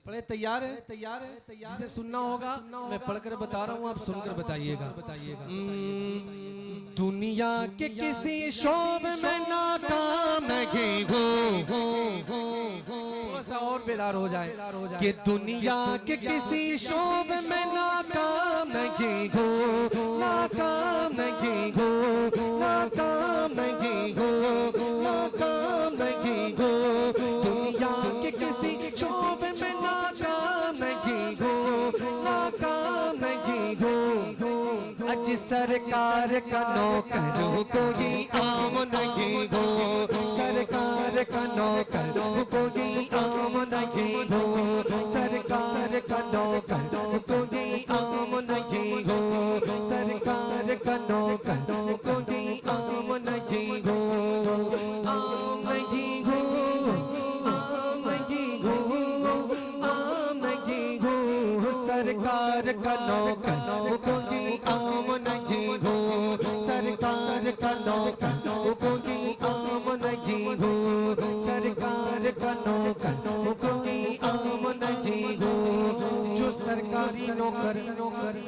पढ़े? तैयार है? तैयार है? जिसे सुनना होगा मैं पढ़कर बता रहा हूँ, आप सुनकर बताइएगा। दुनिया के किसी शोबे में नाकाम नहीं हो, थोड़ा सा और बेदार हो जाए कि दुनिया के किसी शोबे में नाकाम नहीं हो, नाकाम नहीं हो, नाकाम नहीं हो, नाकाम नहीं हो। दुनिया के किसी शोबे में नाकाम नहीं हो, नाकाम नहीं हो। अज सरकार का नौकर कोई आम नहीं हो, सरकार का नौकर कोई आम नहीं हो, सरकार का नौकर कोई आम नहीं हो, सरकार का नौकर कोई आम नहीं हो, आम नहीं हो, आम नहीं हो, आम नहीं हो। सरकार का नौकर कोई आम नहीं हो, सरकार का नौकर कोई आम नहीं हो, सरकार का नौकर कोई आम नहीं हो। जो सरकारी नौकर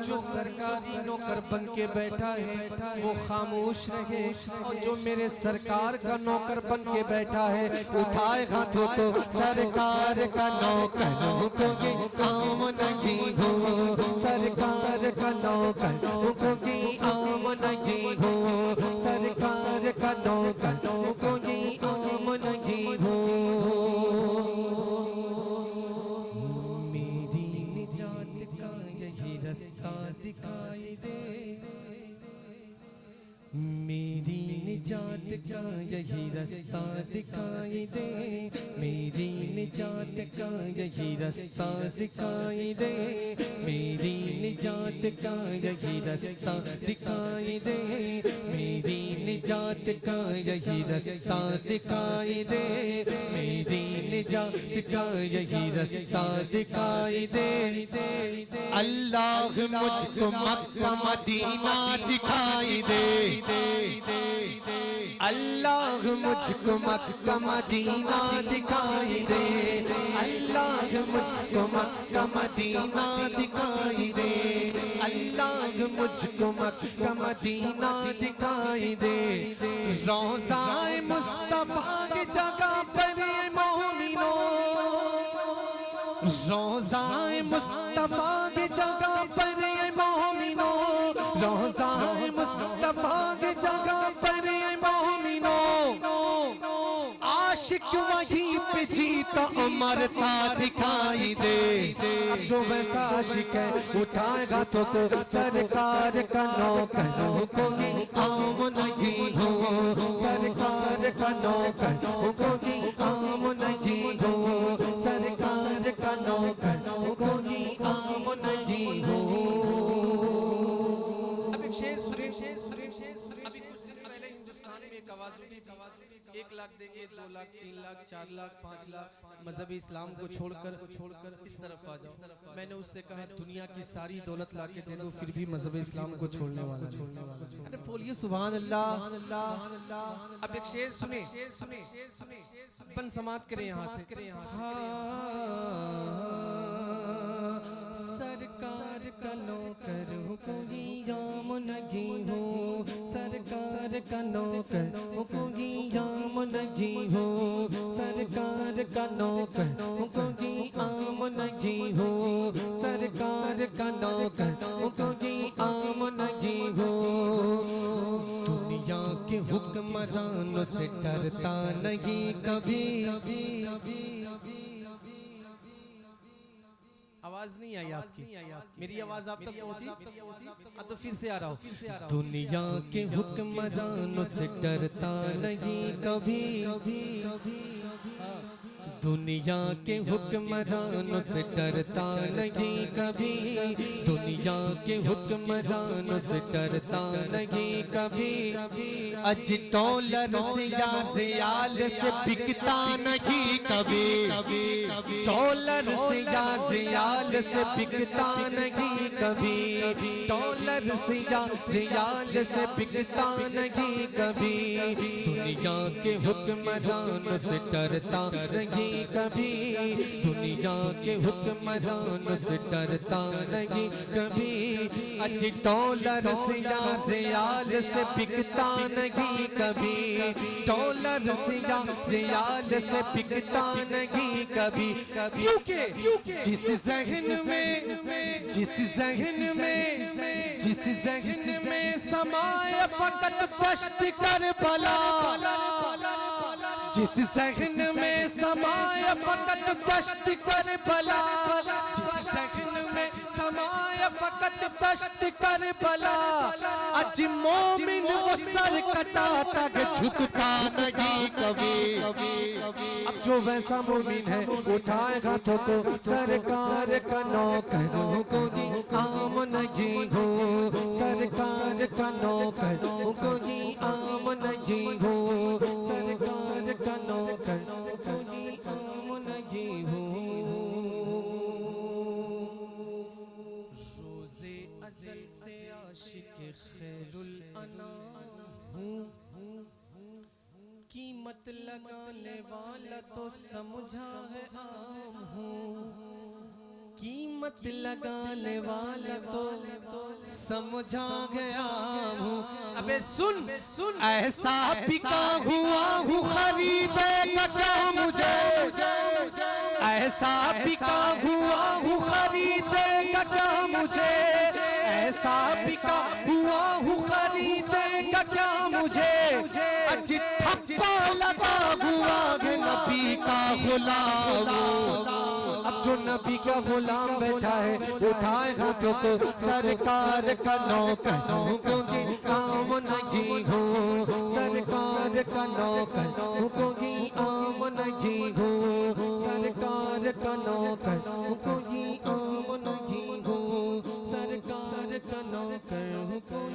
जो सरकारी नौकर बन के बैठा है वो खामोश रहे, और जो मेरे सरकार का नौकर बन के बैठा है उठाए हाथों को। सरकार का नौकर कोई आम नहीं हो, सरकार का नौकर कोई आम नहीं हो, सरकार का नौकर कोई आम नहीं हो। मेरी निजात का यही रास्ता दिखाई दे, मेरी निजात का यही रास्ता दिखाई दे, मेरी निजात का यही रास्ता दिखाई दे, मेरी निजात का यही रास्ता दिखाई दे, मेरी निजात का यही रास्ता दिखाई दे, मेरी निजात का यही रास्ता दिखाई दे। अल्लाह मुझको मक्का मदीना दिखाई दे, अल्लाह मुझको मक्का मदीना दिखाई दे, अल्लाह मुझको मक्का मदीना दिखाई दे, अल्लाह मुझको मक्का मदीना दिखाई दे। रोज़ाए मुस्तफा की जगह पर मोमिनो, रोज़ाए मुस्तफा की जगह पर मोमिनो, रोज़ाए मुस्तफा की जगह पर मोमिनो। आशिक वहीं पे जीता मरता दिखाई दे। अब जो वैसा आशिक है उठाएगा तो सरकार का नौकर कोई आम नहीं हो, सरकार का नौकर कोई आम नहीं हो, सरकार का नौकर कोई आम नहीं हो। अभी शेर सुने, अभी कुछ दिन पहले हिंदुस्तान में एक आवाज उठी, 1 लाख देंगे, 2 लाख, 3 लाख, 4 लाख, 5 लाख, मजहब इस्लाम को छोड़कर इस तरफ आ जाओ। मैंने उससे कहा दुनिया की सारी दौलत ला के दे दो फिर भी मजहब इस्लाम को छोड़ने वाला। अरे बोलिए सुभान अल्लाह। अब एक शेर सुने, अपन समाप्त करें यहाँ से। सरकार का नौकर कोई आम नहीं हो, सरकार का नौकर कोई आम नहीं हो, सरकार का नौकर कोई आम नहीं हो, सरकार का नौकर कोई आम नहीं हो। दुनिया के हुक्मरानों से डरता नहीं कभी। आवाज नहीं आई आपकी, मेरी आवाज आप तक पहुंची? अब तो फिर से आ रहा हूँ। दुनिया के हुक्मरानों से डरता नहीं कभी, दुनिया के हुक्मरानों से डरता नहीं कभी, दुनिया के हुक्मरानों से डरता नहीं कभी। अज डॉलर से या रियाल से बिकता नहीं कभी, डॉलर से या रियाल से बिकता नहीं कभी, डॉलर से या रियाल से बिकता नहीं कभी। दुनिया के हुक्मरानों से डरता नहीं नहीं कभी, दुनिया के हुक्मरानों से डरता नहीं कभी, अच्छी डॉलर से या रियाल से बिकता नहीं कभी, डॉलर से या रियाल से बिकता नहीं कभी, क्योंकि जिस ज़हन में समाए फकत दश्त कर भला, जिस ज़हन में समाए फकत दश्त कर भला, जिस ज़हन में समाए फकत दश्त कर भला, आज मोमिन वो सर कटाता के झुकता नहीं कभी। अब जो वैसा मोमिन है उठाए हाथों को, सरकार का नौकरों को दी आम नहीं हो, सरकार का नौकरों को दी आम नहीं हो, सरकार का नौकरों को दी आम नहीं हो। रोज़े अज़ल से आशिक खैरुल अनाम हूँ, कीमत लगाने वाला तो समझा है आम हूँ, कीमत लगाने वाला तो समझा गया हूँ। अबे सुन ऐसा बिका हुआ हूँ खरीदेगा क्या मुझे, ऐसा बिका हुआ हूँ खरीदेगा क्या मुझे, ऐसा बिका हुआ हूँ खरीदेगा क्या मुझे, अजी ठप्पा लगा हुआ है नबी का गुलाम। अब जो नबी का गुलाम बैठा है उठाए हाथों को, सरकार का नौकरों को दी आम नहीं हो, सरकार का नौकरों को दी आम नहीं हो, सरकार का नौकरों को दी आम नहीं हो, सरकार का नौकरों को